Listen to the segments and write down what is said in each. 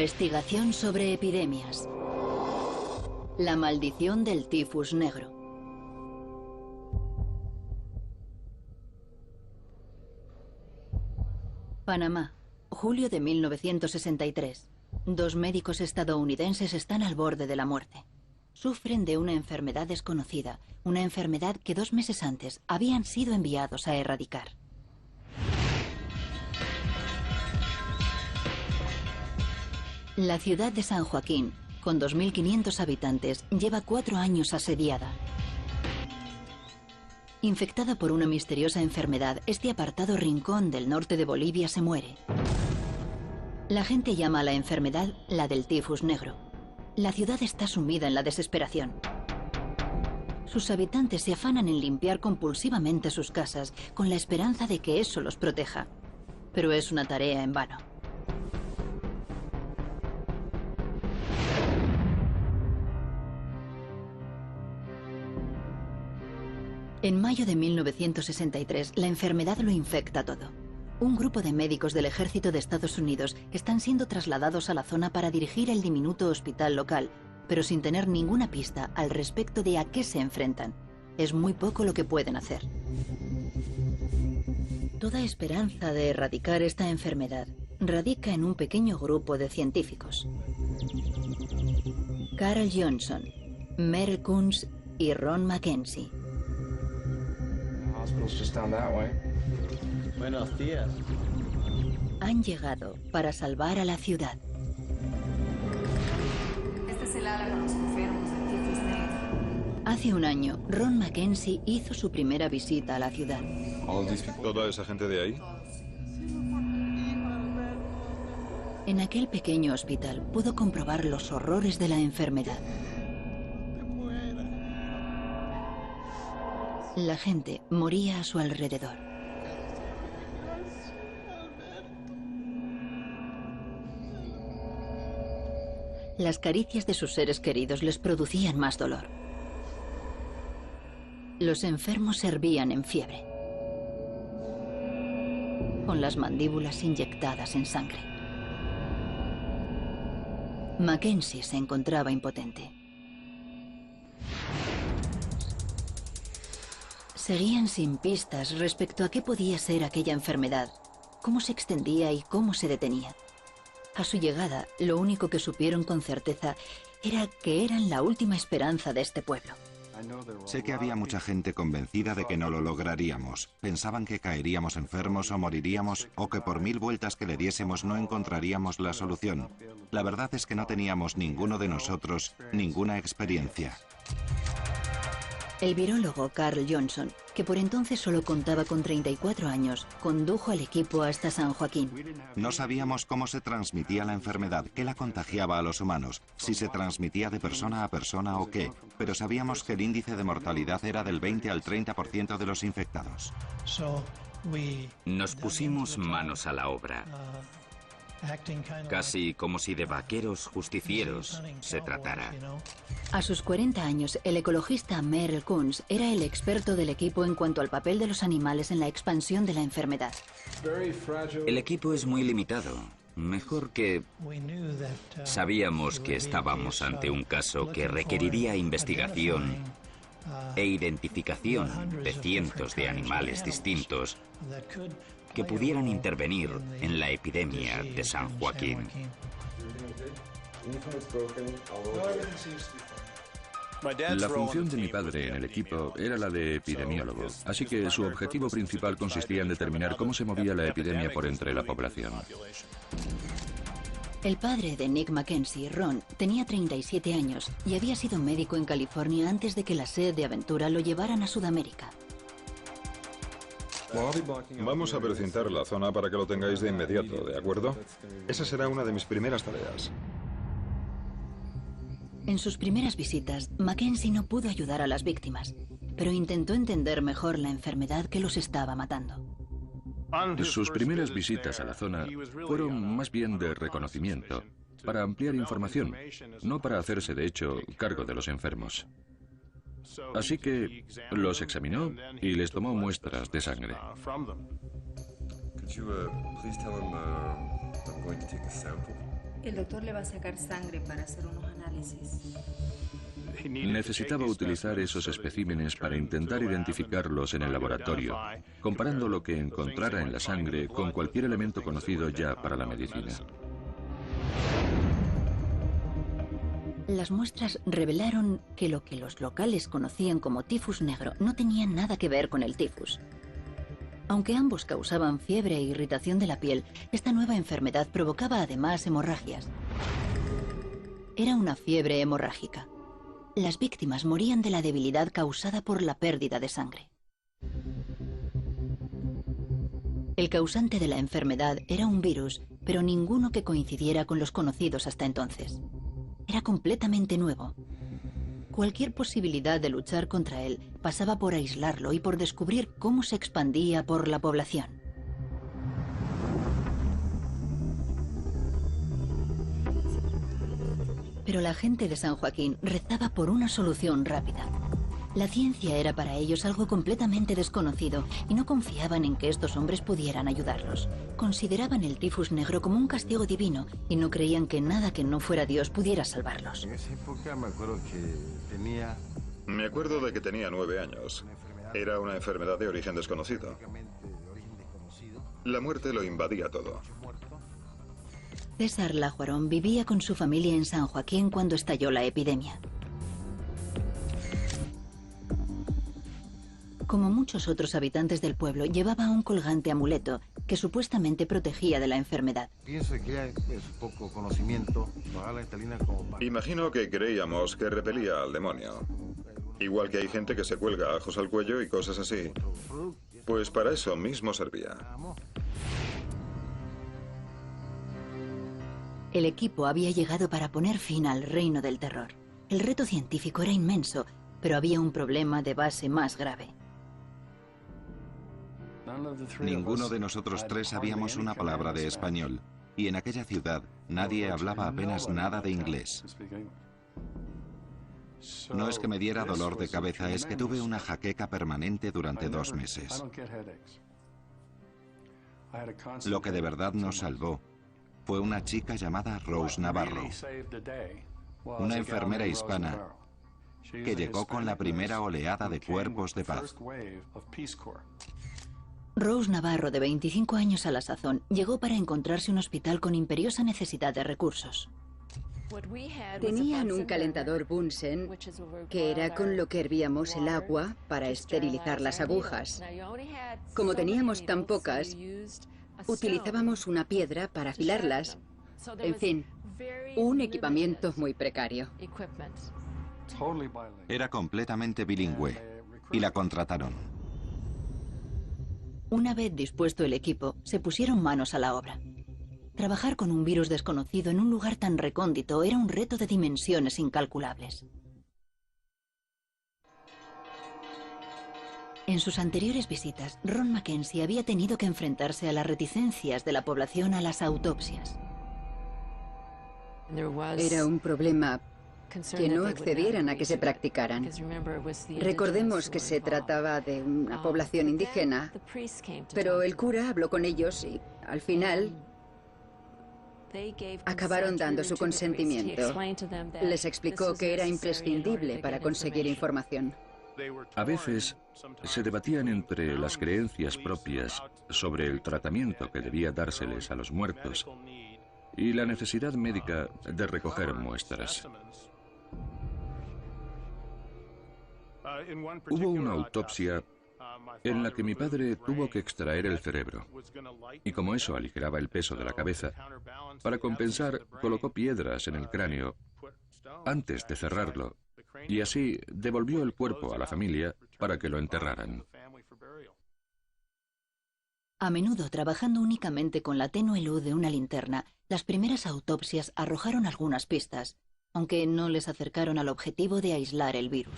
Investigación sobre epidemias. La maldición del tifus negro. Panamá, julio de 1963. Dos médicos estadounidenses están al borde de la muerte. Sufren de una enfermedad desconocida, una enfermedad que 2 meses antes habían sido enviados a erradicar. La ciudad de San Joaquín, con 2.500 habitantes, lleva 4 años asediada. Infectada por una misteriosa enfermedad, este apartado rincón del norte de Bolivia se muere. La gente llama a la enfermedad la del tifus negro. La ciudad está sumida en la desesperación. Sus habitantes se afanan en limpiar compulsivamente sus casas con la esperanza de que eso los proteja. Pero es una tarea en vano. En mayo de 1963, la enfermedad lo infecta todo. Un grupo de médicos del ejército de Estados Unidos están siendo trasladados a la zona para dirigir el diminuto hospital local, pero sin tener ninguna pista al respecto de a qué se enfrentan. Es muy poco lo que pueden hacer. Toda esperanza de erradicar esta enfermedad radica en un pequeño grupo de científicos. Carl Johnson, Merle Kunz y Ron Mackenzie. Buenos días. Han llegado para salvar a la ciudad. Este es el ala con los enfermos del tifus negro. Hace un año, Ron Mackenzie hizo su primera visita a la ciudad. ¿Toda esa gente de ahí? En aquel pequeño hospital pudo comprobar los horrores de la enfermedad. La gente moría a su alrededor. Las caricias de sus seres queridos les producían más dolor. Los enfermos se hervían en fiebre, con las mandíbulas inyectadas en sangre. Mackenzie se encontraba impotente. Seguían sin pistas respecto a qué podía ser aquella enfermedad, cómo se extendía y cómo se detenía. A su llegada, lo único que supieron con certeza era que eran la última esperanza de este pueblo. Sé que había mucha gente convencida de que no lo lograríamos. Pensaban que caeríamos enfermos o moriríamos, o que por 1000 vueltas que le diésemos no encontraríamos la solución. La verdad es que no teníamos ninguno de nosotros ninguna experiencia. El virólogo Carl Johnson, que por entonces solo contaba con 34 años, condujo al equipo hasta San Joaquín. No sabíamos cómo se transmitía la enfermedad, qué la contagiaba a los humanos, si se transmitía de persona a persona o qué, pero sabíamos que el índice de mortalidad era del 20 al 30% de los infectados. Nos pusimos manos a la obra, casi como si de vaqueros justicieros se tratara. A sus 40 años, el ecologista Merle Kunz era el experto del equipo en cuanto al papel de los animales en la expansión de la enfermedad. El equipo es muy limitado. Mejor que... Sabíamos que estábamos ante un caso que requeriría investigación e identificación de cientos de animales distintos que pudieran intervenir en la epidemia de San Joaquín. La función de mi padre en el equipo era la de epidemiólogo, así que su objetivo principal consistía en determinar cómo se movía la epidemia por entre la población. El padre de Nick Mackenzie, Ron, tenía 37 años y había sido médico en California antes de que la sed de aventura lo llevaran a Sudamérica. Vamos a precintar la zona para que lo tengáis de inmediato, ¿de acuerdo? Esa será una de mis primeras tareas. En sus primeras visitas, Mackenzie no pudo ayudar a las víctimas, pero intentó entender mejor la enfermedad que los estaba matando. Sus primeras visitas a la zona fueron más bien de reconocimiento, para ampliar información, no para hacerse de hecho cargo de los enfermos. Así que los examinó y les tomó muestras de sangre. El doctor le va a sacar sangre para hacer unos análisis. Necesitaba utilizar esos especímenes para intentar identificarlos en el laboratorio, comparando lo que encontrara en la sangre con cualquier elemento conocido ya para la medicina. Las muestras revelaron que lo que los locales conocían como tifus negro no tenía nada que ver con el tifus. Aunque ambos causaban fiebre e irritación de la piel, esta nueva enfermedad provocaba además hemorragias. Era una fiebre hemorrágica. Las víctimas morían de la debilidad causada por la pérdida de sangre. El causante de la enfermedad era un virus, pero ninguno que coincidiera con los conocidos hasta entonces. Era completamente nuevo. Cualquier posibilidad de luchar contra él pasaba por aislarlo y por descubrir cómo se expandía por la población. Pero la gente de San Joaquín rezaba por una solución rápida. La ciencia era para ellos algo completamente desconocido y no confiaban en que estos hombres pudieran ayudarlos. Consideraban el tifus negro como un castigo divino y no creían que nada que no fuera Dios pudiera salvarlos. Me acuerdo de que tenía 9 años. Era una enfermedad de origen desconocido. La muerte lo invadía todo. César Lajuarón vivía con su familia en San Joaquín cuando estalló la epidemia. Como muchos otros habitantes del pueblo, llevaba un colgante amuleto que supuestamente protegía de la enfermedad. Pienso que hay poco conocimiento. Imagino que creíamos que repelía al demonio. Igual que hay gente que se cuelga ajos al cuello y cosas así. Pues para eso mismo servía. El equipo había llegado para poner fin al reino del terror. El reto científico era inmenso, pero había un problema de base más grave. Ninguno de nosotros tres sabíamos una palabra de español, y en aquella ciudad nadie hablaba apenas nada de inglés. No es que me diera dolor de cabeza, es que tuve una jaqueca permanente durante 2 meses. Lo que de verdad nos salvó fue una chica llamada Rose Navarro, una enfermera hispana que llegó con la primera oleada de cuerpos de paz. Rose Navarro, de 25 años a la sazón, llegó para encontrarse un hospital con imperiosa necesidad de recursos. Tenían un calentador Bunsen, que era con lo que hervíamos el agua para esterilizar las agujas. Como teníamos tan pocas, utilizábamos una piedra para afilarlas. En fin, un equipamiento muy precario. Era completamente bilingüe y la contrataron. Una vez dispuesto el equipo, se pusieron manos a la obra. Trabajar con un virus desconocido en un lugar tan recóndito era un reto de dimensiones incalculables. En sus anteriores visitas, Ron Mackenzie había tenido que enfrentarse a las reticencias de la población a las autopsias. Era un problema que no accedieran a que se practicaran. Recordemos que se trataba de una población indígena, pero el cura habló con ellos y, al final, acabaron dando su consentimiento. Les explicó que era imprescindible para conseguir información. A veces se debatían entre las creencias propias sobre el tratamiento que debía dárseles a los muertos y la necesidad médica de recoger muestras. Hubo una autopsia en la que mi padre tuvo que extraer el cerebro, y como eso aligeraba el peso de la cabeza, para compensar colocó piedras en el cráneo antes de cerrarlo, y así devolvió el cuerpo a la familia para que lo enterraran. A menudo, trabajando únicamente con la tenue luz de una linterna, las primeras autopsias arrojaron algunas pistas, aunque no les acercaron al objetivo de aislar el virus.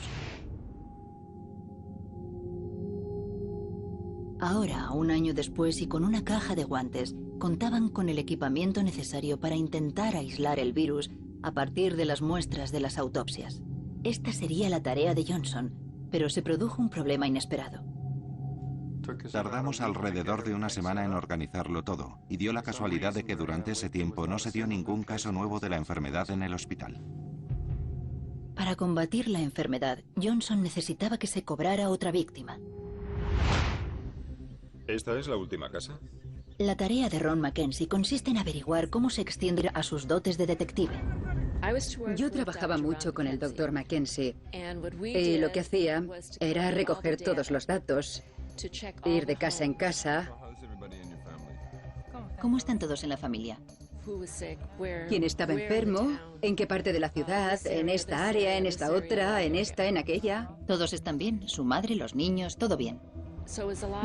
Ahora, 1 año después y con una caja de guantes, contaban con el equipamiento necesario para intentar aislar el virus a partir de las muestras de las autopsias. Esta sería la tarea de Johnson, pero se produjo un problema inesperado. Tardamos alrededor de una semana en organizarlo todo, y dio la casualidad de que durante ese tiempo no se dio ningún caso nuevo de la enfermedad en el hospital. Para combatir la enfermedad, Johnson necesitaba que se cobrara otra víctima. ¿Esta es la última casa? La tarea de Ron Mackenzie consiste en averiguar cómo se extiende a sus dotes de detective. Yo trabajaba mucho con el Dr. Mackenzie y lo que hacía era recoger todos los datos, ir de casa en casa. ¿Cómo están todos en la familia? ¿Quién estaba enfermo? ¿En qué parte de la ciudad? ¿En esta área? ¿En esta otra? ¿En esta? ¿En aquella? Todos están bien, su madre, los niños, todo bien.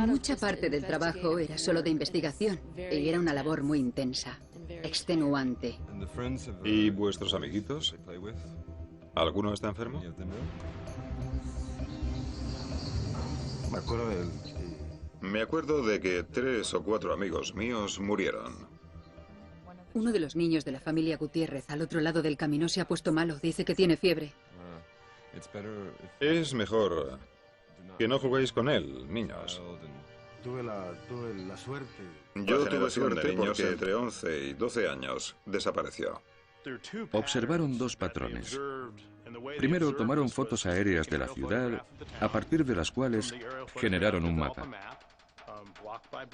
Mucha parte del trabajo era solo de investigación y era una labor muy intensa, extenuante. ¿Y vuestros amiguitos? ¿Alguno está enfermo? Me acuerdo de que 3 o 4 amigos míos murieron. Uno de los niños de la familia Gutiérrez al otro lado del camino se ha puesto malo, dice que tiene fiebre. Es mejor que no juguéis con él, niños. Tuve la suerte. Yo tuve suerte porque entre 11 y 12 años desapareció. Observaron 2 patrones. Primero tomaron fotos aéreas de la ciudad, a partir de las cuales generaron un mapa.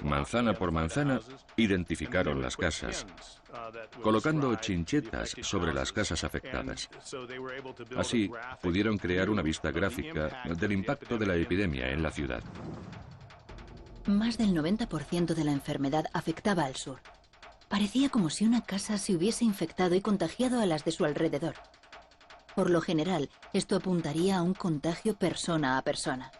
Manzana por manzana, identificaron las casas, colocando chinchetas sobre las casas afectadas. Así, pudieron crear una vista gráfica del impacto de la epidemia en la ciudad. Más del 90% de la enfermedad afectaba al sur. Parecía como si una casa se hubiese infectado y contagiado a las de su alrededor. Por lo general, esto apuntaría a un contagio persona a persona.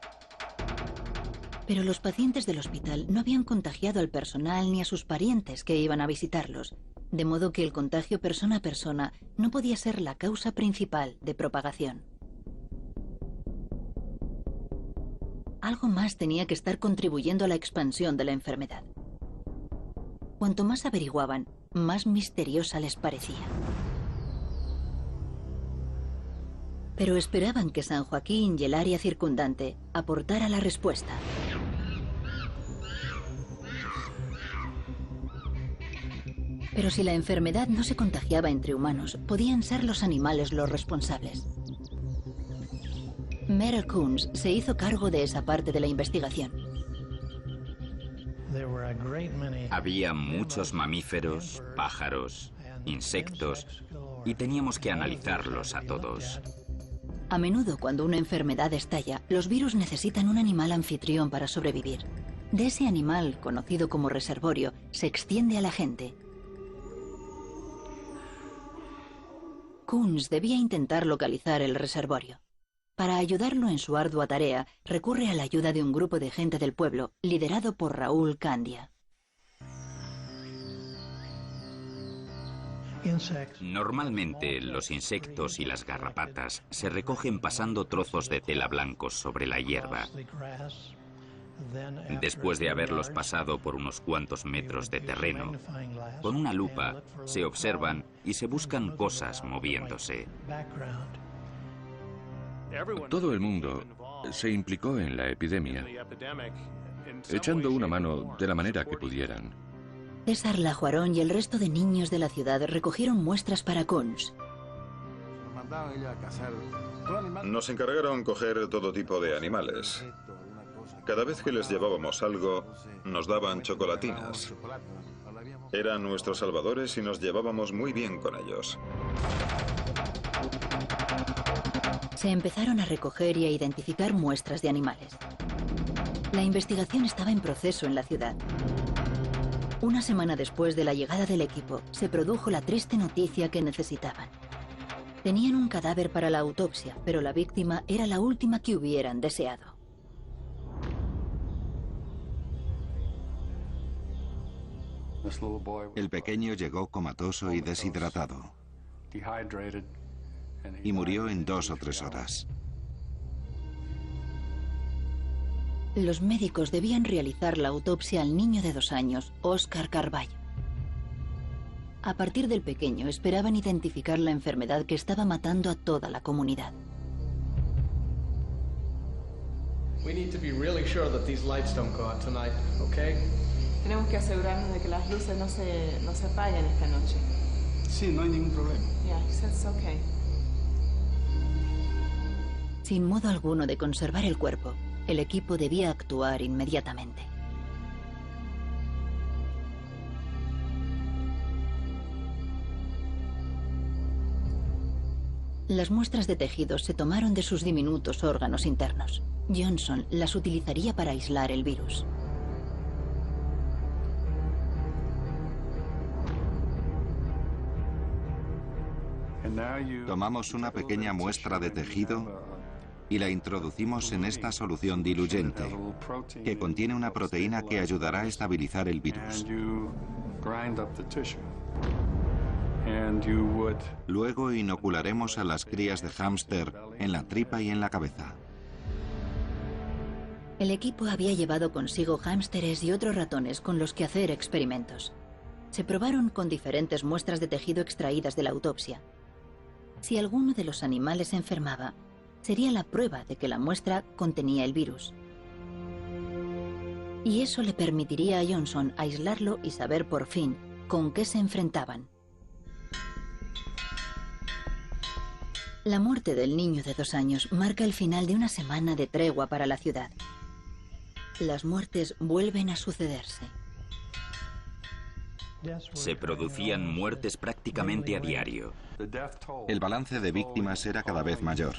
Pero los pacientes del hospital no habían contagiado al personal ni a sus parientes que iban a visitarlos, de modo que el contagio persona a persona no podía ser la causa principal de propagación. Algo más tenía que estar contribuyendo a la expansión de la enfermedad. Cuanto más averiguaban, más misteriosa les parecía. Pero esperaban que San Joaquín y el área circundante aportara la respuesta. Pero si la enfermedad no se contagiaba entre humanos, podían ser los animales los responsables. Merle Coons se hizo cargo de esa parte de la investigación. Había muchos mamíferos, pájaros, insectos, y teníamos que analizarlos a todos. A menudo, cuando una enfermedad estalla, los virus necesitan un animal anfitrión para sobrevivir. De ese animal, conocido como reservorio, se extiende a la gente. Coons debía intentar localizar el reservorio. Para ayudarlo en su ardua tarea, recurre a la ayuda de un grupo de gente del pueblo, liderado por Raúl Candia. Normalmente, los insectos y las garrapatas se recogen pasando trozos de tela blancos sobre la hierba. Después de haberlos pasado por unos cuantos metros de terreno, con una lupa se observan y se buscan cosas moviéndose. Todo el mundo se implicó en la epidemia, echando una mano de la manera que pudieran. César Lajuarón y el resto de niños de la ciudad recogieron muestras para Coons. Nos encargaron coger todo tipo de animales. Cada vez que les llevábamos algo, nos daban chocolatinas. Eran nuestros salvadores y nos llevábamos muy bien con ellos. Se empezaron a recoger y a identificar muestras de animales. La investigación estaba en proceso en la ciudad. Una semana después de la llegada del equipo, se produjo la triste noticia que necesitaban. Tenían un cadáver para la autopsia, pero la víctima era la última que hubieran deseado. El pequeño llegó comatoso y deshidratado y murió en 2 o 3 horas. Los médicos debían realizar la autopsia al niño de 2 años, Oscar Carballo. A partir del pequeño esperaban identificar la enfermedad que estaba matando a toda la comunidad. We need to be really sure that these lights don't go out tonight, okay? Tenemos que asegurarnos de que las luces no se apaguen esta noche. Sí, no hay ningún problema. Yeah, he said it's okay. Sin modo alguno de conservar el cuerpo, el equipo debía actuar inmediatamente. Las muestras de tejidos se tomaron de sus diminutos órganos internos. Johnson las utilizaría para aislar el virus. Tomamos una pequeña muestra de tejido y la introducimos en esta solución diluyente, que contiene una proteína que ayudará a estabilizar el virus. Luego inocularemos a las crías de hámster en la tripa y en la cabeza. El equipo había llevado consigo hámsteres y otros ratones con los que hacer experimentos. Se probaron con diferentes muestras de tejido extraídas de la autopsia. Si alguno de los animales se enfermaba, sería la prueba de que la muestra contenía el virus. Y eso le permitiría a Johnson aislarlo y saber por fin con qué se enfrentaban. La muerte del niño de 2 años marca el final de una semana de tregua para la ciudad. Las muertes vuelven a sucederse. Se producían muertes prácticamente a diario. El balance de víctimas era cada vez mayor.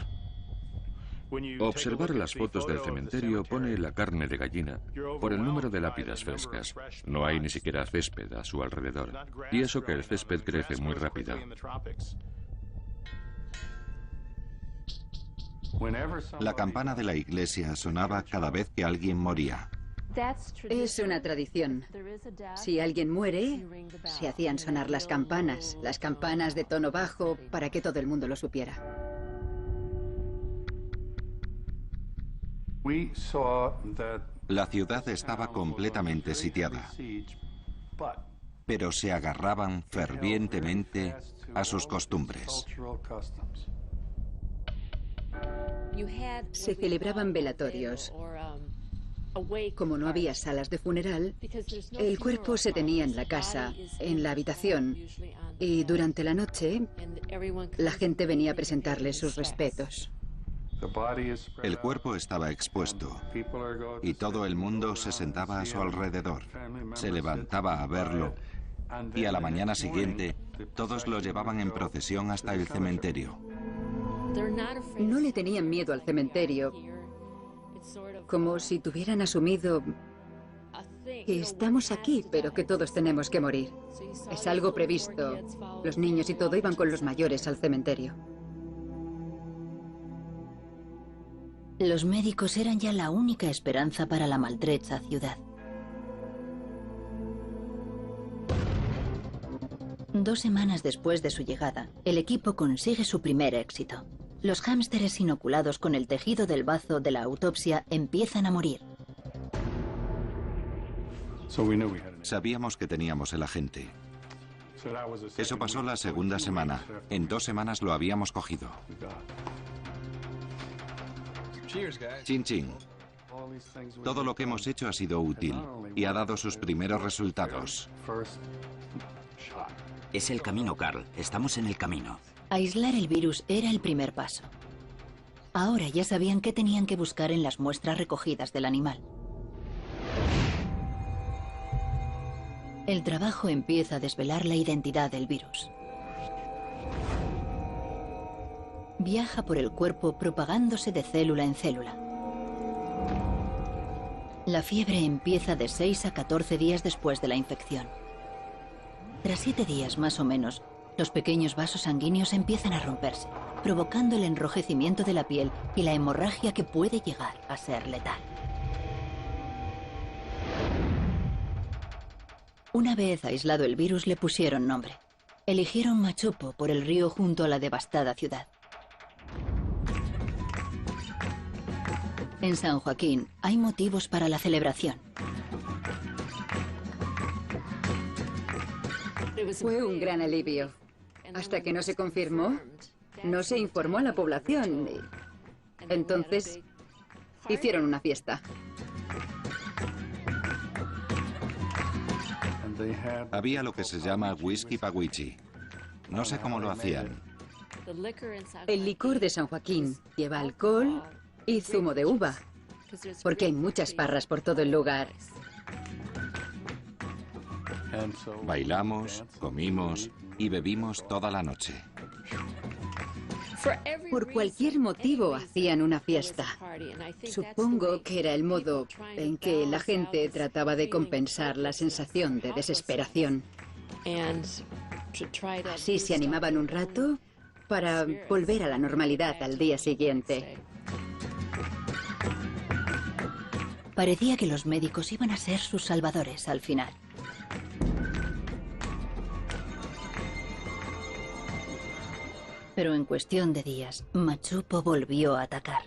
Observar las fotos del cementerio pone la carne de gallina por el número de lápidas frescas. No hay ni siquiera césped a su alrededor. Y eso que el césped crece muy rápido. La campana de la iglesia sonaba cada vez que alguien moría. Es una tradición. Si alguien muere, se hacían sonar las campanas de tono bajo, para que todo el mundo lo supiera. La ciudad estaba completamente sitiada, pero se agarraban fervientemente a sus costumbres. Se celebraban velatorios. Como no había salas de funeral, el cuerpo se tenía en la casa, en la habitación, y durante la noche la gente venía a presentarle sus respetos. El cuerpo estaba expuesto y todo el mundo se sentaba a su alrededor. Se levantaba a verlo y a la mañana siguiente todos lo llevaban en procesión hasta el cementerio. No le tenían miedo al cementerio, como si tuvieran asumido que estamos aquí, pero que todos tenemos que morir. Es algo previsto. Los niños y todo iban con los mayores al cementerio. Los médicos eran ya la única esperanza para la maltrecha ciudad. 2 semanas después de su llegada, el equipo consigue su primer éxito. Los hámsteres inoculados con el tejido del bazo de la autopsia empiezan a morir. Sabíamos que teníamos el agente. Eso pasó la segunda semana. En 2 semanas lo habíamos cogido. Chin chin. Todo lo que hemos hecho ha sido útil y ha dado sus primeros resultados. Es el camino, Carl. Estamos en el camino. Aislar el virus era el primer paso. Ahora ya sabían qué tenían que buscar en las muestras recogidas del animal. El trabajo empieza a desvelar la identidad del virus. Viaja por el cuerpo propagándose de célula en célula. La fiebre empieza de 6 a 14 días después de la infección. Tras 7 días más o menos, los pequeños vasos sanguíneos empiezan a romperse, provocando el enrojecimiento de la piel y la hemorragia que puede llegar a ser letal. Una vez aislado el virus, le pusieron nombre. Eligieron Machupo por el río junto a la devastada ciudad. En San Joaquín hay motivos para la celebración. Fue un gran alivio. Hasta que no se confirmó, no se informó a la población. Entonces, Hicieron una fiesta. Había lo que se llama whisky pawichi. No sé cómo lo hacían. El licor de San Joaquín lleva alcohol y zumo de uva, porque hay muchas parras por todo el lugar. Bailamos, comimos y bebimos toda la noche. Por cualquier motivo hacían una fiesta. Supongo que era el modo en que la gente trataba de compensar la sensación de desesperación. Así se animaban un rato para volver a la normalidad al día siguiente. Parecía que los médicos iban a ser sus salvadores al final. Pero en cuestión de días, Machupo volvió a atacar.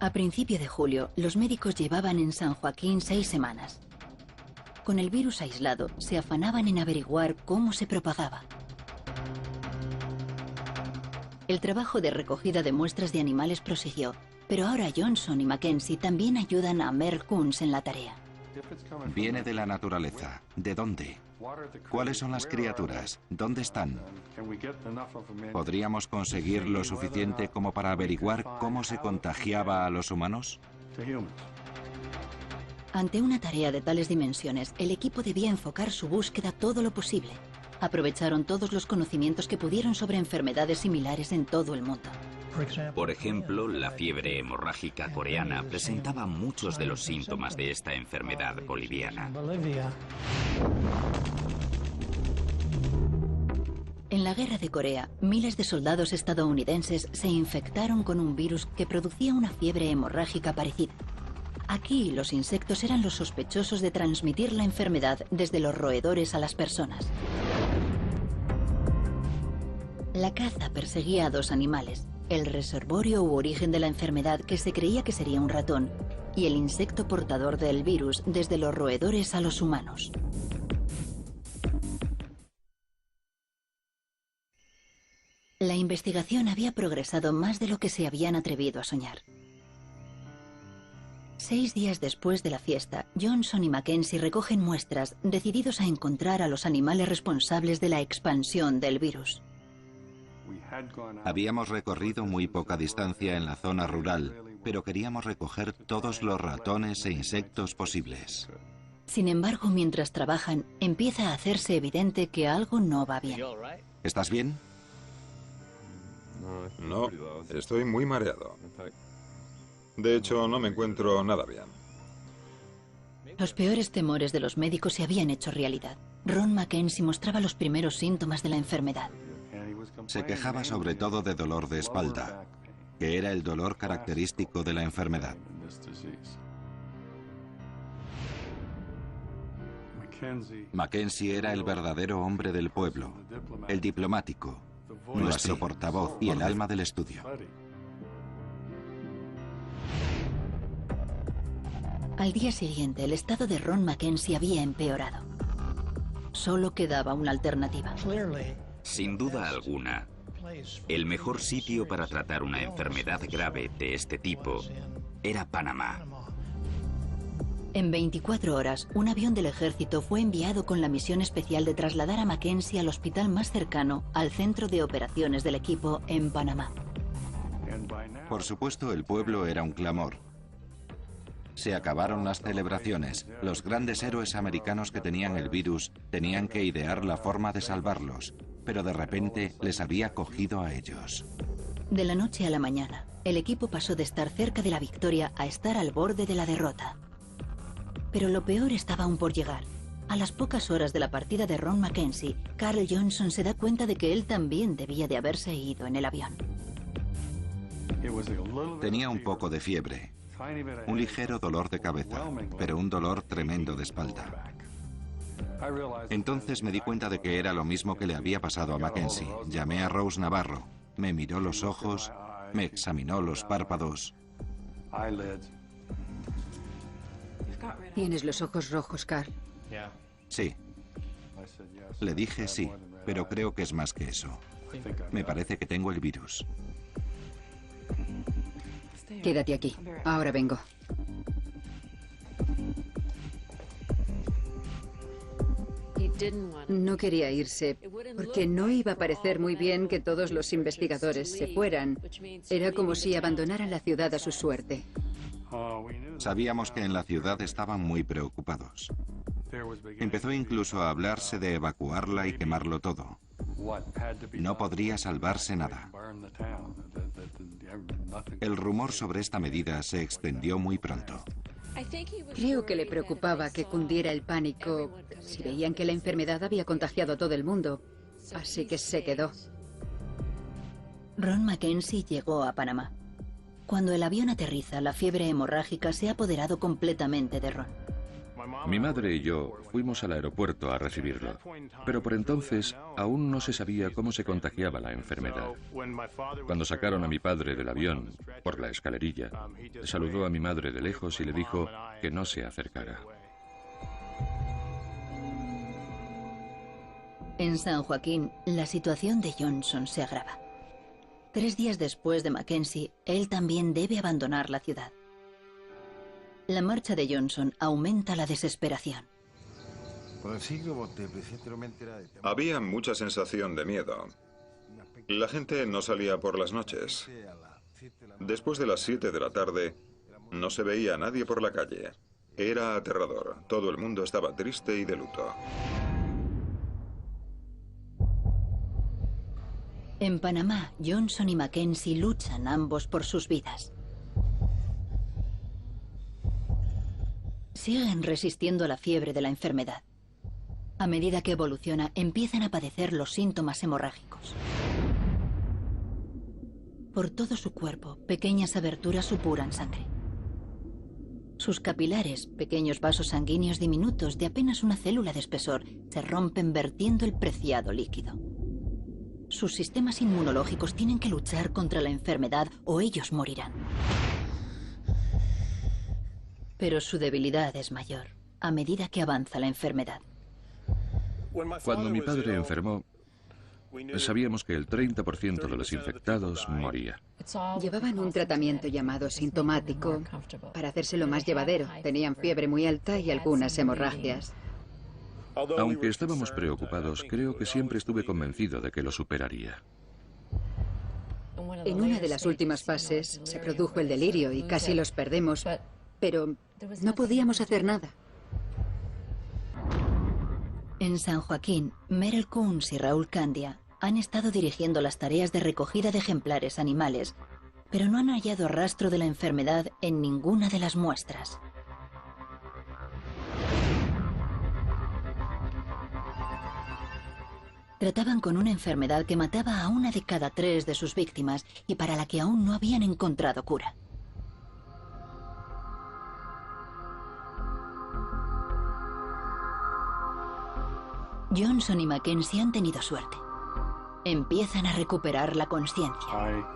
A principio de julio, los médicos llevaban en San Joaquín 6 semanas. Con el virus aislado, se afanaban en averiguar cómo se propagaba. El trabajo de recogida de muestras de animales prosiguió, pero ahora Johnson y Mackenzie también ayudan a Merle Kunz en la tarea. Viene de la naturaleza. ¿De dónde? ¿Cuáles son las criaturas? ¿Dónde están? ¿Podríamos conseguir lo suficiente como para averiguar cómo se contagiaba a los humanos? Ante una tarea de tales dimensiones, el equipo debía enfocar su búsqueda todo lo posible. Aprovecharon todos los conocimientos que pudieron sobre enfermedades similares en todo el mundo. Por ejemplo, la fiebre hemorrágica coreana presentaba muchos de los síntomas de esta enfermedad boliviana. En la guerra de Corea, miles de soldados estadounidenses se infectaron con un virus que producía una fiebre hemorrágica parecida. Aquí, los insectos eran los sospechosos de transmitir la enfermedad desde los roedores a las personas. La caza perseguía a 2 animales: el reservorio u origen de la enfermedad, que se creía que sería un ratón, y el insecto portador del virus desde los roedores a los humanos. La investigación había progresado más de lo que se habían atrevido a soñar. 6 días después de la fiesta, Johnson y Mackenzie recogen muestras, decididos a encontrar a los animales responsables de la expansión del virus. Habíamos recorrido muy poca distancia en la zona rural, pero queríamos recoger todos los ratones e insectos posibles. Sin embargo, mientras trabajan, empieza a hacerse evidente que algo no va bien. ¿Estás bien? No, estoy muy mareado. De hecho, no me encuentro nada bien. Los peores temores de los médicos se habían hecho realidad. Ron Mackenzie mostraba los primeros síntomas de la enfermedad. Se quejaba sobre todo de dolor de espalda, que era el dolor característico de la enfermedad. Mackenzie era el verdadero hombre del pueblo, el diplomático, nuestro portavoz y el alma del estudio. Al día siguiente, el estado de Ron Mackenzie había empeorado. Solo quedaba una alternativa. Sin duda alguna, el mejor sitio para tratar una enfermedad grave de este tipo era Panamá. En 24 horas, un avión del ejército fue enviado con la misión especial de trasladar a Mackenzie al hospital más cercano al centro de operaciones del equipo en Panamá. Por supuesto, el pueblo era un clamor. Se acabaron las celebraciones. Los grandes héroes americanos que tenían el virus tenían que idear la forma de salvarlos, pero de repente les había cogido a ellos. De la noche a la mañana, el equipo pasó de estar cerca de la victoria a estar al borde de la derrota. Pero lo peor estaba aún por llegar. A las pocas horas de la partida de Ron Mackenzie, Carl Johnson se da cuenta de que él también debía de haberse ido en el avión. Tenía un poco de fiebre, un ligero dolor de cabeza, pero un dolor tremendo de espalda. Entonces me di cuenta de que era lo mismo que le había pasado a Mackenzie. Llamé a Rose Navarro, me miró los ojos, me examinó los párpados. Tienes los ojos rojos, Carl. Sí. Le dije sí, pero creo que es más que eso. Me parece que tengo el virus. Quédate aquí. Ahora vengo. No quería irse porque no iba a parecer muy bien que todos los investigadores se fueran. Era como si abandonaran la ciudad a su suerte. Sabíamos que en la ciudad estaban muy preocupados. Empezó incluso a hablarse de evacuarla y quemarlo todo. No podría salvarse nada. El rumor sobre esta medida se extendió muy pronto. Creo que le preocupaba que cundiera el pánico si veían que la enfermedad había contagiado a todo el mundo. Así que se quedó. Ron Mackenzie llegó a Panamá. Cuando el avión aterriza, la fiebre hemorrágica se ha apoderado completamente de Ron. Mi madre y yo fuimos al aeropuerto a recibirlo, pero por entonces aún no se sabía cómo se contagiaba la enfermedad. Cuando sacaron a mi padre del avión, por la escalerilla, saludó a mi madre de lejos y le dijo que no se acercara. En San Joaquín, la situación de Johnson se agrava. 3 días después de Mackenzie, él también debe abandonar la ciudad. La marcha de Johnson aumenta la desesperación. Había mucha sensación de miedo. La gente no salía por las noches. Después de las 7 de la tarde, no se veía a nadie por la calle. Era aterrador. Todo el mundo estaba triste y de luto. En Panamá, Johnson y Mackenzie luchan ambos por sus vidas. Siguen resistiendo la fiebre de la enfermedad. A medida que evoluciona, empiezan a padecer los síntomas hemorrágicos. Por todo su cuerpo, pequeñas aberturas supuran sangre. Sus capilares, pequeños vasos sanguíneos diminutos de apenas una célula de espesor, se rompen vertiendo el preciado líquido. Sus sistemas inmunológicos tienen que luchar contra la enfermedad o ellos morirán. Pero su debilidad es mayor a medida que avanza la enfermedad. Cuando mi padre enfermó, sabíamos que el 30% de los infectados moría. Llevaban un tratamiento llamado sintomático para hacérselo más llevadero. Tenían fiebre muy alta y algunas hemorragias. Aunque estábamos preocupados, creo que siempre estuve convencido de que lo superaría. En una de las últimas fases se produjo el delirio y casi los perdemos, pero no podíamos hacer nada. En San Joaquín, Merel Coons y Raúl Candia han estado dirigiendo las tareas de recogida de ejemplares animales, pero no han hallado rastro de la enfermedad en ninguna de las muestras. Trataban con una enfermedad que mataba a 1 de cada 3 de sus víctimas y para la que aún no habían encontrado cura. Johnson y Mackenzie han tenido suerte. Empiezan a recuperar la conciencia.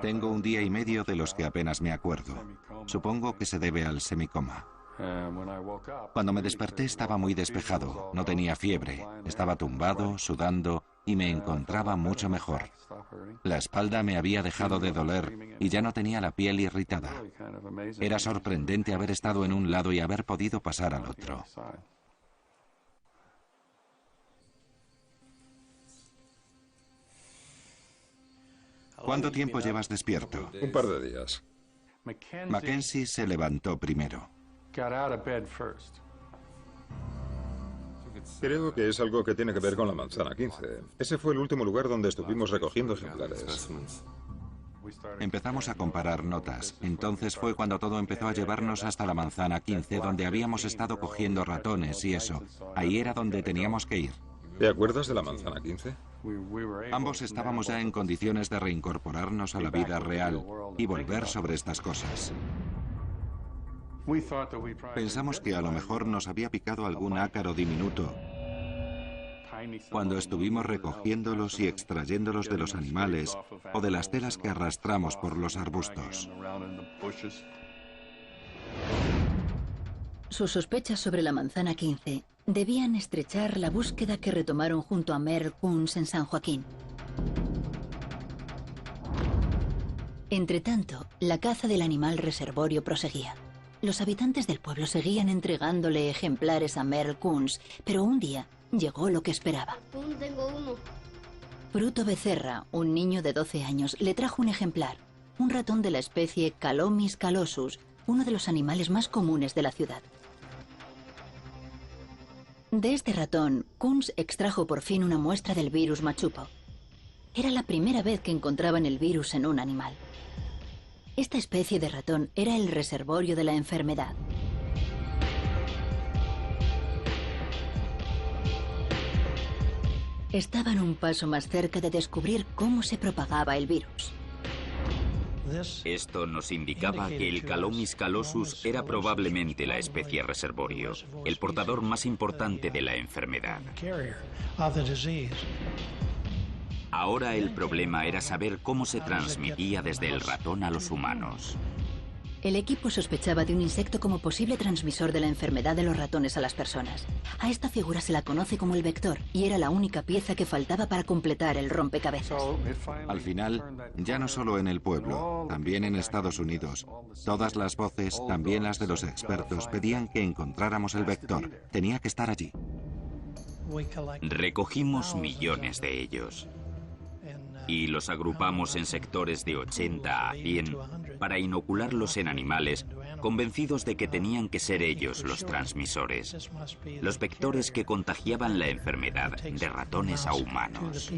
Tengo 1 día y medio de los que apenas me acuerdo. Supongo que se debe al semicoma. Cuando me desperté estaba muy despejado, no tenía fiebre, estaba tumbado, sudando y me encontraba mucho mejor. La espalda me había dejado de doler y ya no tenía la piel irritada. Era sorprendente haber estado en un lado y haber podido pasar al otro. ¿Cuánto tiempo llevas despierto? Un par de días. Mackenzie se levantó primero. Creo que es algo que tiene que ver con la manzana 15. Ese fue el último lugar donde estuvimos recogiendo ejemplares. Empezamos a comparar notas. Entonces fue cuando todo empezó a llevarnos hasta la manzana 15, donde habíamos estado cogiendo ratones y eso. Ahí era donde teníamos que ir. ¿Te acuerdas de la manzana 15? Ambos estábamos ya en condiciones de reincorporarnos a la vida real y volver sobre estas cosas. Pensamos que a lo mejor nos había picado algún ácaro diminuto cuando estuvimos recogiéndolos y extrayéndolos de los animales o de las telas que arrastramos por los arbustos. Sus sospechas sobre la manzana 15 Debían estrechar la búsqueda que retomaron junto a Merle Kunz en San Joaquín. Entretanto, la caza del animal reservorio proseguía. Los habitantes del pueblo seguían entregándole ejemplares a Merle Kunz, pero un día llegó lo que esperaba. Tengo uno. Bruto Becerra, un niño de 12 años, le trajo un ejemplar, un ratón de la especie Calomis calosus, uno de los animales más comunes de la ciudad. De este ratón, Kunz extrajo por fin una muestra del virus machupo. Era la primera vez que encontraban el virus en un animal. Esta especie de ratón era el reservorio de la enfermedad. Estaban un paso más cerca de descubrir cómo se propagaba el virus. Esto nos indicaba que el Calomis calosus era probablemente la especie reservorio, el portador más importante de la enfermedad. Ahora el problema era saber cómo se transmitía desde el ratón a los humanos. El equipo sospechaba de un insecto como posible transmisor de la enfermedad de los ratones a las personas. A esta figura se la conoce como el vector, y era la única pieza que faltaba para completar el rompecabezas. Al final, ya no solo en el pueblo, también en Estados Unidos, todas las voces, también las de los expertos, pedían que encontráramos el vector. Tenía que estar allí. Recogimos millones de ellos y los agrupamos en sectores de 80 a 100 para inocularlos en animales, convencidos de que tenían que ser ellos los transmisores, los vectores que contagiaban la enfermedad de ratones a humanos.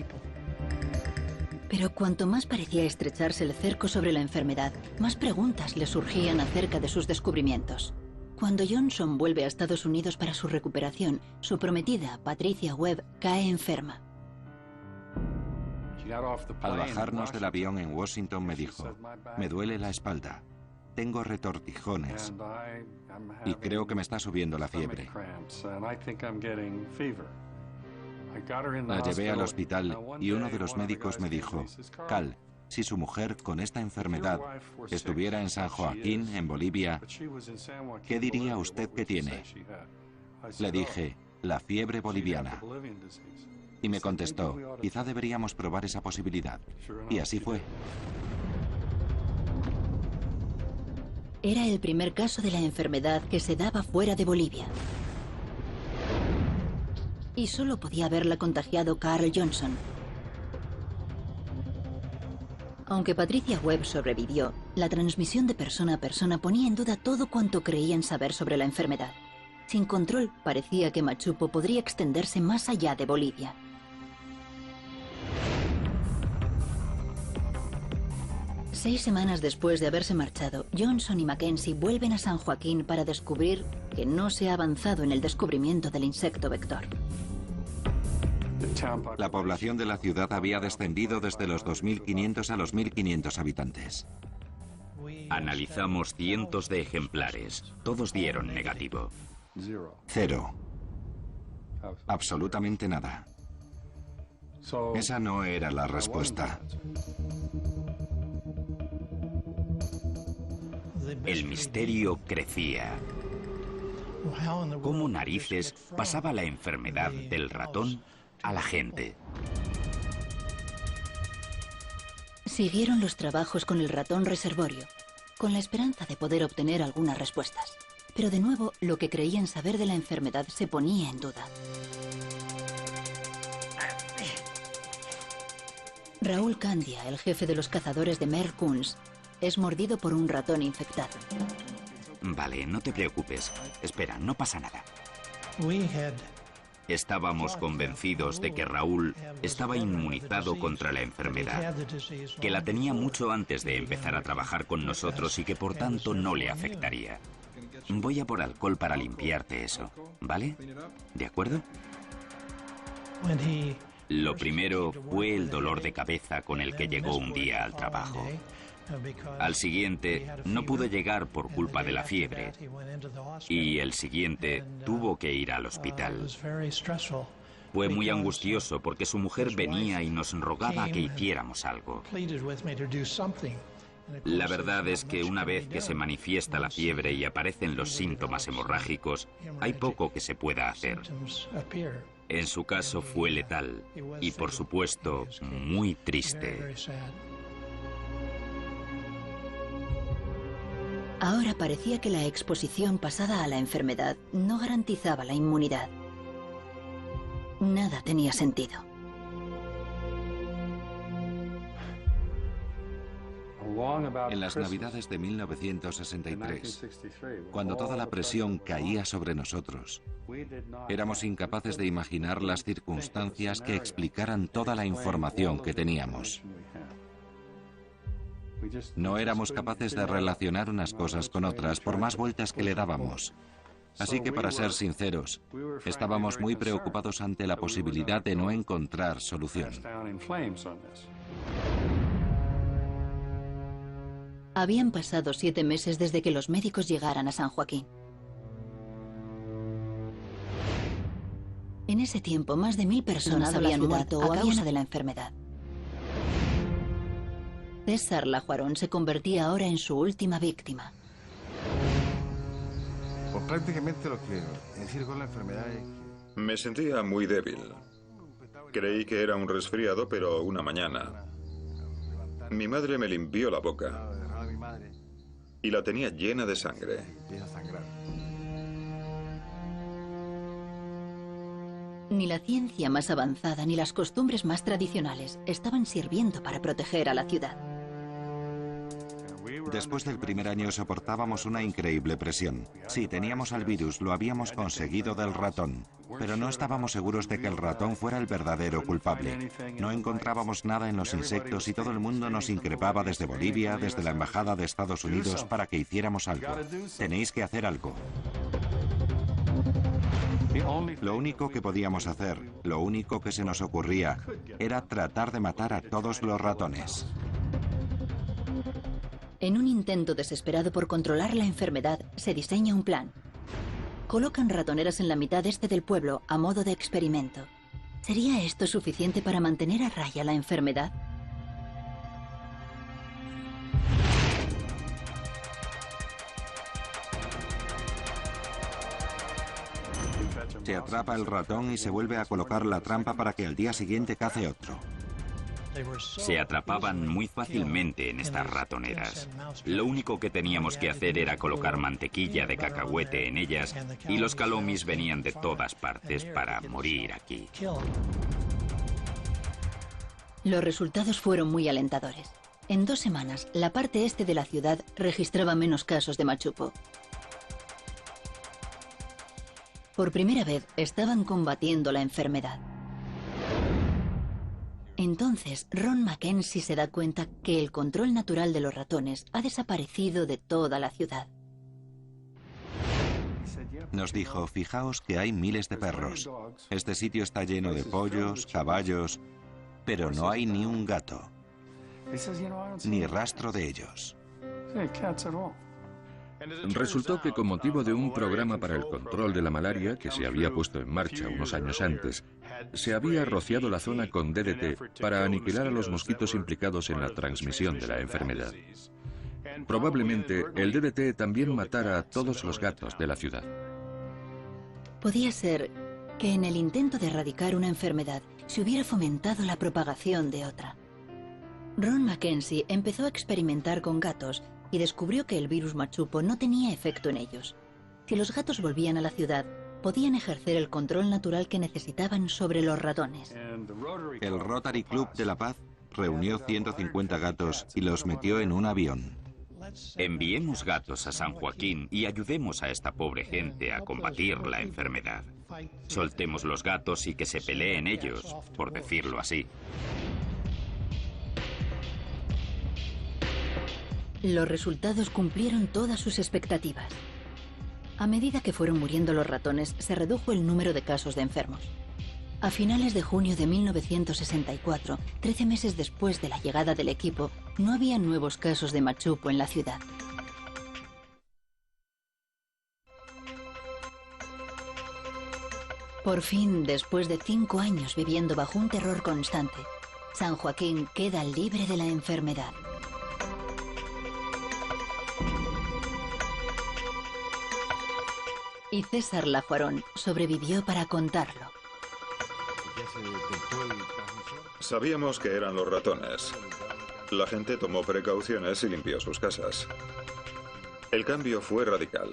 Pero cuanto más parecía estrecharse el cerco sobre la enfermedad, más preguntas le surgían acerca de sus descubrimientos. Cuando Johnson vuelve a Estados Unidos para su recuperación, su prometida, Patricia Webb, cae enferma. Al bajarnos del avión en Washington me dijo, me duele la espalda, tengo retortijones y creo que me está subiendo la fiebre. La llevé al hospital y uno de los médicos me dijo, Cal, si su mujer con esta enfermedad estuviera en San Joaquín, en Bolivia, ¿qué diría usted que tiene? Le dije, la fiebre boliviana. Y me contestó, quizá deberíamos probar esa posibilidad. Y así fue. Era el primer caso de la enfermedad que se daba fuera de Bolivia. Y solo podía haberla contagiado Carl Johnson. Aunque Patricia Webb sobrevivió, la transmisión de persona a persona ponía en duda todo cuanto creían saber sobre la enfermedad. Sin control, parecía que machupo podría extenderse más allá de Bolivia. Seis semanas después de haberse marchado, Johnson y Mackenzie vuelven a San Joaquín para descubrir que no se ha avanzado en el descubrimiento del insecto vector. La población de la ciudad había descendido desde los 2.500 a los 1.500 habitantes. Analizamos cientos de ejemplares. Todos dieron negativo. 0. Absolutamente nada. Esa no era la respuesta. El misterio crecía. ¿Cómo narices pasaba la enfermedad del ratón a la gente? Siguieron los trabajos con el ratón reservorio, con la esperanza de poder obtener algunas respuestas. Pero de nuevo, lo que creían saber de la enfermedad se ponía en duda. Raúl Candia, el jefe de los cazadores de Merle Kunz, es mordido por un ratón infectado. Vale, no te preocupes. Espera, no pasa nada. Estábamos convencidos de que Raúl estaba inmunizado contra la enfermedad, que la tenía mucho antes de empezar a trabajar con nosotros y que por tanto no le afectaría. Voy a por alcohol para limpiarte eso, ¿vale? ¿De acuerdo? Lo primero fue el dolor de cabeza con el que llegó un día al trabajo. Al siguiente, no pudo llegar por culpa de la fiebre. Y el siguiente, tuvo que ir al hospital. Fue muy angustioso porque su mujer venía y nos rogaba que hiciéramos algo. La verdad es que una vez que se manifiesta la fiebre y aparecen los síntomas hemorrágicos, hay poco que se pueda hacer. En su caso fue letal y, por supuesto, muy triste. Ahora parecía que la exposición pasada a la enfermedad no garantizaba la inmunidad. Nada tenía sentido. En las Navidades de 1963, cuando toda la presión caía sobre nosotros, éramos incapaces de imaginar las circunstancias que explicaran toda la información que teníamos. No éramos capaces de relacionar unas cosas con otras, por más vueltas que le dábamos. Así que, para ser sinceros, estábamos muy preocupados ante la posibilidad de no encontrar solución. Habían pasado 7 meses desde que los médicos llegaran a San Joaquín. En ese tiempo, más de 1000 personas habían muerto a causa de la enfermedad. César Lajuarón se convertía ahora en su última víctima. Pues prácticamente lo que decir con la enfermedad es que... Me sentía muy débil. Creí que era un resfriado, pero una mañana mi madre me limpió la boca y la tenía llena de sangre. Ni la ciencia más avanzada ni las costumbres más tradicionales estaban sirviendo para proteger a la ciudad. Después del primer año soportábamos una increíble presión. Sí, teníamos al virus, lo habíamos conseguido del ratón, pero no estábamos seguros de que el ratón fuera el verdadero culpable. No encontrábamos nada en los insectos y todo el mundo nos increpaba desde Bolivia, desde la Embajada de Estados Unidos, para que hiciéramos algo. Tenéis que hacer algo. Lo único que podíamos hacer, lo único que se nos ocurría, era tratar de matar a todos los ratones. En un intento desesperado por controlar la enfermedad, se diseña un plan. Colocan ratoneras en la mitad este del pueblo a modo de experimento. ¿Sería esto suficiente para mantener a raya la enfermedad? Se atrapa el ratón y se vuelve a colocar la trampa para que al día siguiente cace otro. Se atrapaban muy fácilmente en estas ratoneras. Lo único que teníamos que hacer era colocar mantequilla de cacahuete en ellas y los calomis venían de todas partes para morir aquí. Los resultados fueron muy alentadores. En 2 semanas, la parte este de la ciudad registraba menos casos de machupo. Por primera vez, estaban combatiendo la enfermedad. Entonces, Ron Mackenzie se da cuenta que el control natural de los ratones ha desaparecido de toda la ciudad. Nos dijo, fijaos que hay miles de perros. Este sitio está lleno de pollos, caballos, pero no hay ni un gato. Ni rastro de ellos. Resultó que, con motivo de un programa para el control de la malaria que se había puesto en marcha unos años antes, se había rociado la zona con DDT para aniquilar a los mosquitos implicados en la transmisión de la enfermedad. Probablemente el DDT también matara a todos los gatos de la ciudad. Podía ser que en el intento de erradicar una enfermedad se hubiera fomentado la propagación de otra. Ron Mackenzie empezó a experimentar con gatos y descubrió que el virus machupo no tenía efecto en ellos. Si los gatos volvían a la ciudad, podían ejercer el control natural que necesitaban sobre los ratones. El Rotary Club de La Paz reunió 150 gatos y los metió en un avión. Enviemos gatos a San Joaquín y ayudemos a esta pobre gente a combatir la enfermedad. Soltemos los gatos y que se peleen ellos, por decirlo así. Los resultados cumplieron todas sus expectativas. A medida que fueron muriendo los ratones, se redujo el número de casos de enfermos. A finales de junio de 1964, 13 meses después de la llegada del equipo, no había nuevos casos de machupo en la ciudad. Por fin, después de 5 años viviendo bajo un terror constante, San Joaquín queda libre de la enfermedad. Y César Lajuarón sobrevivió para contarlo. Sabíamos que eran los ratones. La gente tomó precauciones y limpió sus casas. El cambio fue radical.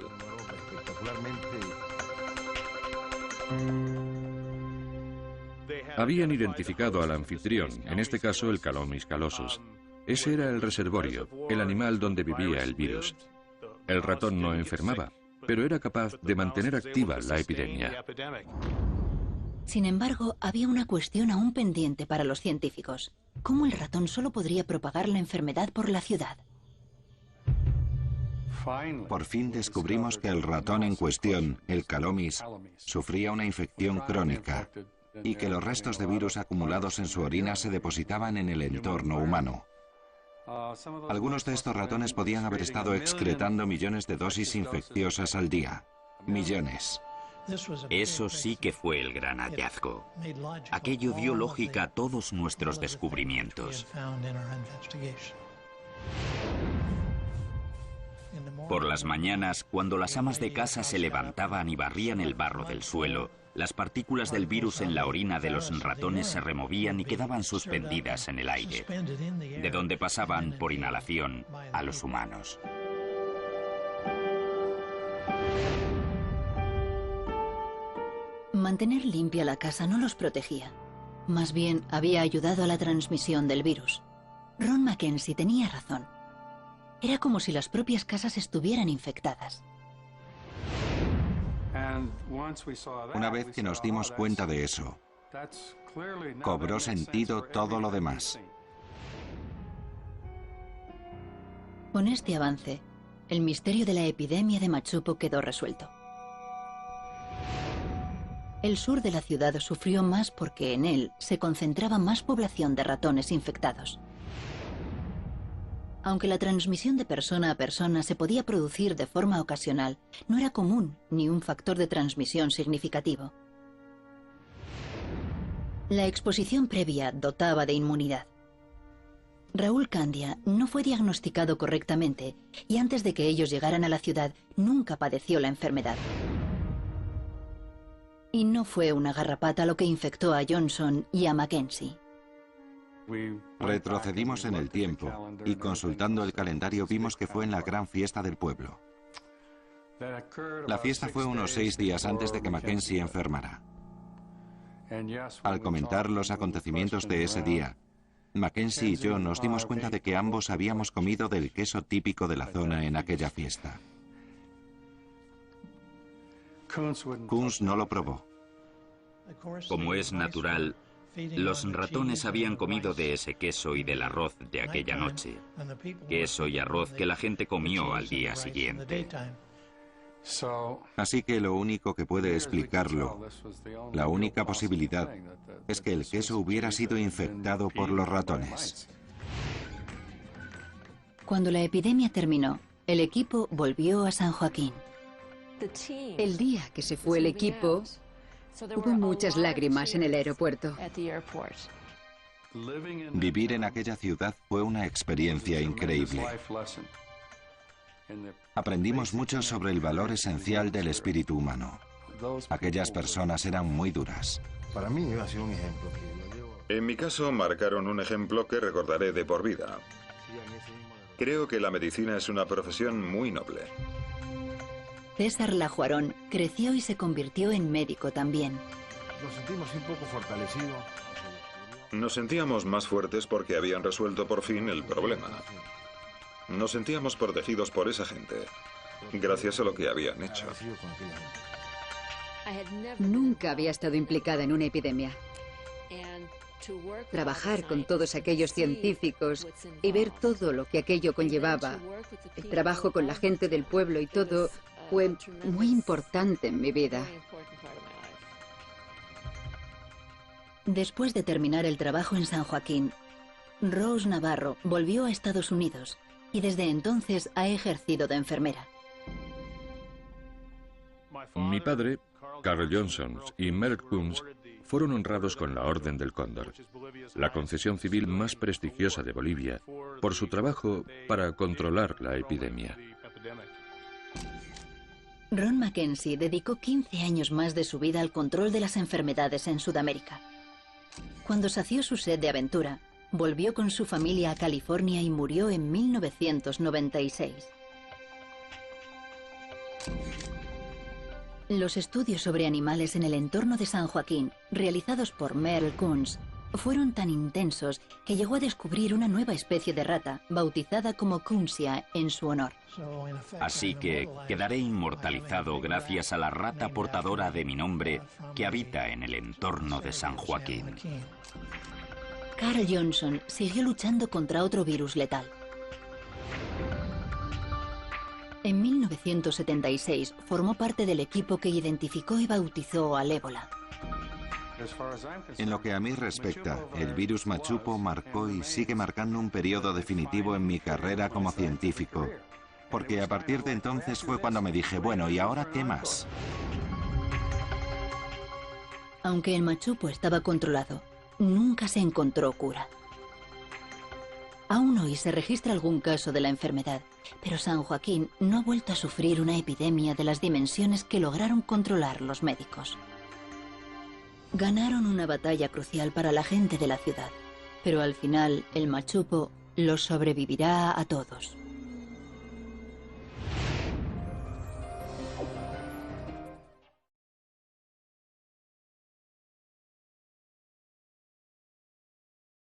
Habían identificado al anfitrión, en este caso el Calomis calosus. Ese era el reservorio, el animal donde vivía el virus. El ratón no enfermaba, pero era capaz de mantener activa la epidemia. Sin embargo, había una cuestión aún pendiente para los científicos. ¿Cómo el ratón solo podría propagar la enfermedad por la ciudad? Por fin descubrimos que el ratón en cuestión, el Calomis, sufría una infección crónica y que los restos de virus acumulados en su orina se depositaban en el entorno humano. Algunos de estos ratones podían haber estado excretando millones de dosis infecciosas al día. Millones. Eso sí que fue el gran hallazgo. Aquello dio lógica a todos nuestros descubrimientos. Por las mañanas, cuando las amas de casa se levantaban y barrían el barro del suelo, las partículas del virus en la orina de los ratones se removían y quedaban suspendidas en el aire, de donde pasaban por inhalación a los humanos. Mantener limpia la casa no los protegía. Más bien, había ayudado a la transmisión del virus. Ron Mackenzie tenía razón. Era como si las propias casas estuvieran infectadas. Una vez que nos dimos cuenta de eso, cobró sentido todo lo demás. Con este avance, el misterio de la epidemia de Machupo quedó resuelto. El sur de la ciudad sufrió más porque en él se concentraba más población de ratones infectados. Aunque la transmisión de persona a persona se podía producir de forma ocasional, no era común ni un factor de transmisión significativo. La exposición previa dotaba de inmunidad. Raúl Candia no fue diagnosticado correctamente y antes de que ellos llegaran a la ciudad nunca padeció la enfermedad. Y no fue una garrapata lo que infectó a Johnson y a Mackenzie. Retrocedimos en el tiempo y consultando el calendario vimos que fue en la gran fiesta del pueblo. La fiesta fue unos 6 días antes de que Mackenzie enfermara. Al comentar los acontecimientos de ese día, Mackenzie y yo nos dimos cuenta de que ambos habíamos comido del queso típico de la zona en aquella fiesta. Kunz no lo probó. Como es natural, los ratones habían comido de ese queso y del arroz de aquella noche. Queso y arroz que la gente comió al día siguiente. Así que lo único que puede explicarlo, la única posibilidad, es que el queso hubiera sido infectado por los ratones. Cuando la epidemia terminó, el equipo volvió a San Joaquín. El día que se fue el equipo, hubo muchas lágrimas en el aeropuerto. Vivir en aquella ciudad fue una experiencia increíble. Aprendimos mucho sobre el valor esencial del espíritu humano. Aquellas personas eran muy duras. Para mí ha sido un ejemplo. En mi caso, marcaron un ejemplo que recordaré de por vida. Creo que la medicina es una profesión muy noble. César Lajuarón creció y se convirtió en médico también. Nos sentimos un poco fortalecidos. Nos sentíamos más fuertes porque habían resuelto por fin el problema. Nos sentíamos protegidos por esa gente, gracias a lo que habían hecho. Nunca había estado implicada en una epidemia. Trabajar con todos aquellos científicos y ver todo lo que aquello conllevaba, el trabajo con la gente del pueblo y todo, fue muy importante en mi vida. Después de terminar el trabajo en San Joaquín, Rose Navarro volvió a Estados Unidos y desde entonces ha ejercido de enfermera. Mi padre, Carl Johnson, y Merck Kunz fueron honrados con la Orden del Cóndor, la concesión civil más prestigiosa de Bolivia, por su trabajo para controlar la epidemia. Ron Mackenzie dedicó 15 años más de su vida al control de las enfermedades en Sudamérica. Cuando sació su sed de aventura, volvió con su familia a California y murió en 1996. Los estudios sobre animales en el entorno de San Joaquín, realizados por Merle Kunz, fueron tan intensos que llegó a descubrir una nueva especie de rata, bautizada como Kunzia en su honor. Así que quedaré inmortalizado gracias a la rata portadora de mi nombre que habita en el entorno de San Joaquín. Carl Johnson siguió luchando contra otro virus letal. En 1976 formó parte del equipo que identificó y bautizó al ébola. En lo que a mí respecta, el virus machupo marcó y sigue marcando un periodo definitivo en mi carrera como científico, porque a partir de entonces fue cuando me dije, bueno, ¿y ahora qué más? Aunque el machupo estaba controlado, nunca se encontró cura. Aún hoy se registra algún caso de la enfermedad, pero San Joaquín no ha vuelto a sufrir una epidemia de las dimensiones que lograron controlar los médicos. Ganaron una batalla crucial para la gente de la ciudad, pero al final el machupo los sobrevivirá a todos.